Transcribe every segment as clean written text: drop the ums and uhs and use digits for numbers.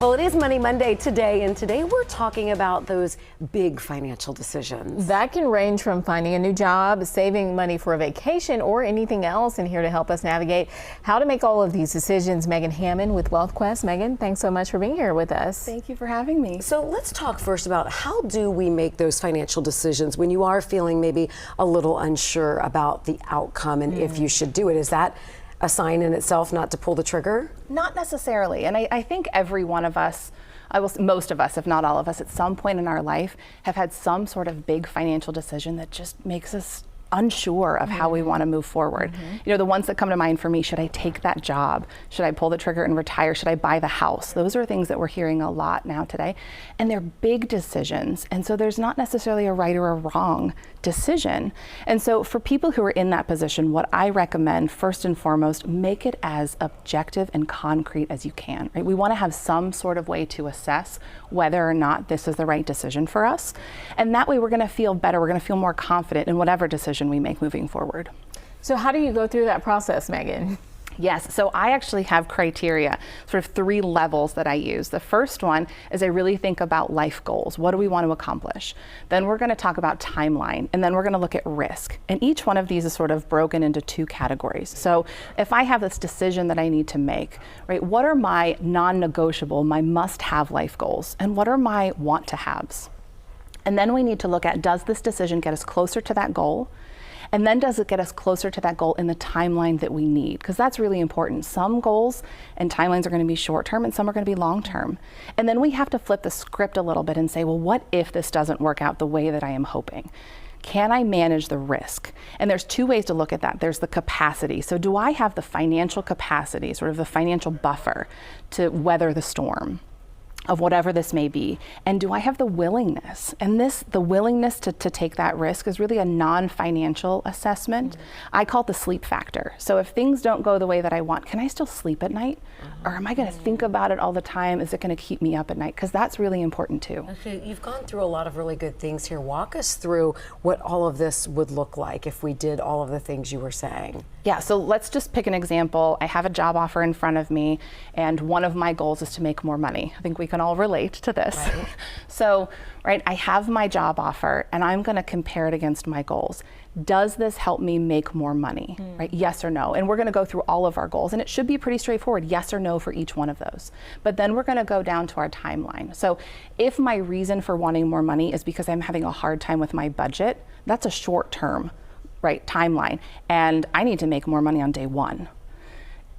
Well, it is Money Monday today, and today we're talking about those big financial decisions. That can range from finding a new job, saving money for a vacation, or anything else. And here to help us navigate how to make all of these decisions, Megan Hammond with WealthQuest. Megan, thanks so much for being here with us. Thank you for having me. So let's talk first about how do we make those financial decisions when you are feeling maybe a little unsure about the outcome and if you should do it. Is that a sign in itself not to pull the trigger? Not necessarily. And I think every one of us, most of us, if not all of us, at some point in our life have had some sort of big financial decision that just makes us unsure of how we want to move forward. You know, the ones that come to mind for me: should I take that job? Should I pull the trigger and retire? Should I buy the house? Those are things that we're hearing a lot now today. And they're big decisions. And so there's not necessarily a right or a wrong decision. And so for people who are in that position, what I recommend first and foremost, make it as objective and concrete as you can, right? We want to have some sort of way to assess whether or not this is the right decision for us. And that way we're going to feel better. We're going to feel more confident in whatever decision we make moving forward. So how do you go through that process, Megan? Yes, so I actually have criteria, sort of 3 levels that I use. The first one is I really think about life goals. What do we want to accomplish? Then we're going to talk about timeline, and then we're going to look at risk. And each one of these is sort of broken into 2 categories. So if I have this decision that I need to make, right, what are my non-negotiable, my must-have life goals? And what are my want-to-haves? And then we need to look at, does this decision get us closer to that goal? And then does it get us closer to that goal in the timeline that we need? Because that's really important. Some goals and timelines are going to be short term and some are going to be long term. And then we have to flip the script a little bit and say, well, what if this doesn't work out the way that I am hoping? Can I manage the risk? And there's 2 ways to look at that. There's the capacity. So do I have the financial capacity, sort of the financial buffer to weather the storm of whatever this may be? And do I have the willingness? And the willingness to take that risk is really a non-financial assessment. I call it the sleep factor. So if things don't go the way that I want, can I still sleep at night? Or am I going to think about it all the time? Is it going to keep me up at night? Because that's really important too. Okay, you've gone through a lot of really good things here. Walk us through what all of this would look like if we did all of the things you were saying. Yeah, so let's just pick an example. I have a job offer in front of me, and one of my goals is to make more money. I think we can all relate to this. Right. So, right, I have my job offer, and I'm going to compare it against my goals. Does this help me make more money? Right? Yes or no? And we're going to go through all of our goals, and it should be pretty straightforward, yes or no for each one of those. But then we're going to go down to our timeline. So if my reason for wanting more money is because I'm having a hard time with my budget, that's a short term, right, timeline, and I need to make more money on day 1.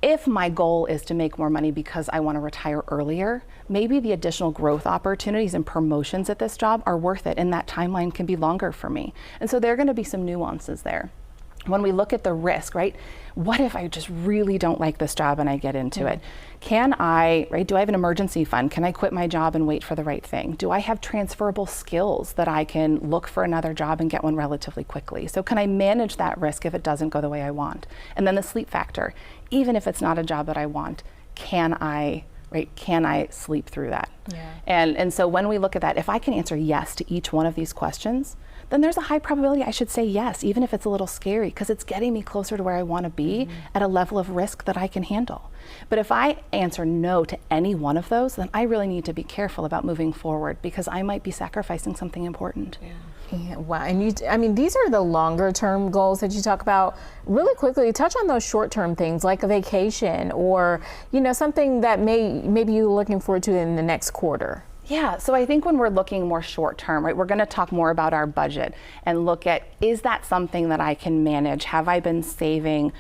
If my goal is to make more money because I want to retire earlier, maybe the additional growth opportunities and promotions at this job are worth it, and that timeline can be longer for me. And so there are going to be some nuances there. When we look at the risk, right, what if I just really don't like this job and I get into it? Can I, right, do I have an emergency fund? Can I quit my job and wait for the right thing? Do I have transferable skills that I can look for another job and get one relatively quickly? So can I manage that risk if it doesn't go the way I want? And then the sleep factor, even if it's not a job that I want, can I sleep through that? Yeah. And so when we look at that, if I can answer yes to each one of these questions, then there's a high probability I should say yes, even if it's a little scary, because it's getting me closer to where I want to be at a level of risk that I can handle. But if I answer no to any one of those, then I really need to be careful about moving forward, because I might be sacrificing something important. Yeah, wow. And I mean, these are the longer term goals that you talk about. Really quickly, touch on those short term things like a vacation or, you know, something that maybe you're looking forward to in the next quarter. Yeah, so I think when we're looking more short term, right, we're going to talk more about our budget and look at, is that something that I can manage? Have I been saving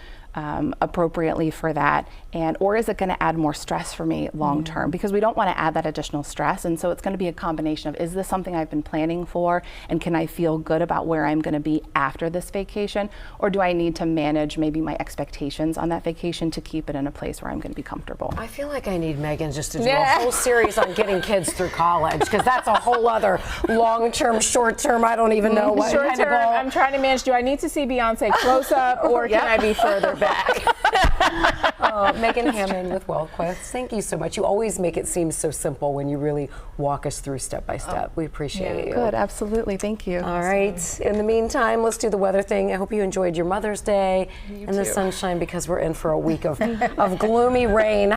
appropriately for that, or is it going to add more stress for me long term? Because we don't want to add that additional stress, and so it's going to be a combination of, is this something I've been planning for, and can I feel good about where I'm going to be after this vacation, or do I need to manage maybe my expectations on that vacation to keep it in a place where I'm going to be comfortable? I feel like I need Megan just to do a whole series on getting kids through college, because that's a whole other long-term, short-term, I don't even know what kind of goal. I'm trying to manage, do I need to see Beyonce close up, or can I be further back? Megan Hammond with WealthQuest, thank you so much. You always make it seem so simple when you really walk us through step by step. We appreciate you. Good, absolutely, thank you. All right, in the meantime, let's do the weather thing. I hope you enjoyed your Mother's Day and the sunshine, because we're in for a week of gloomy rain.